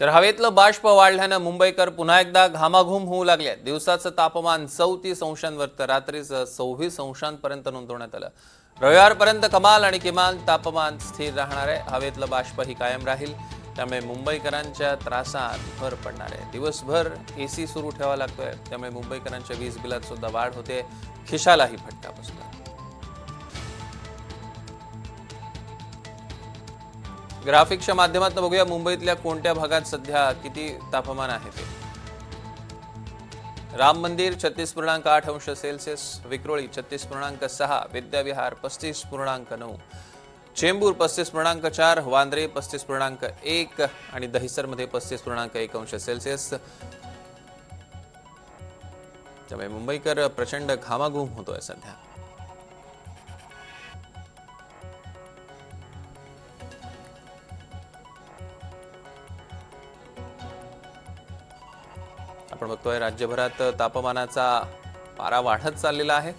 तर हवेतलं बाष्प वाढल्यानं मुंबईकर पुन्हा एकदा घामाघूम होऊ लागले। दिवसाचं तापमान 34 अंशांवर तर रात्रीचं 26 अंशांपर्यंत नोंदवण्यात आलं। रविवारपर्यंत कमाल आणि किमान तापमान स्थिर राहणार आहे। हवेतलं बाष्प ही कायम राहील, त्यामुळे मुंबईकरांच्या त्रासात भर पडणार आहे। दिवसभर एसी सुरू ठेवावा लागतोय, त्यामुळे मुंबईकरांच्या वीज बिलात सुद्धा वाढ होते, खिशालाही फटका बसला। ग्राफिक्सच्या माध्यमातून बघूया मुंबईतल्या कोणत्या भागात सध्या किती तापमान आहे ते। राम मंदिर 36.8 अंश सेल्सिअस, विक्रोळी 36.6, विद्याविहार 35.9, चेंबूर 35.4, वांद्रे 35.1 आणि दहिसरमध्ये 35.1 अंश सेल्सिअस। त्यामुळे मुंबईकर प्रचंड घामाघूम होतोय सध्या। आपण बघतोय राज्यभरात तापमानाचा पारा वाढत चाललेला आहे।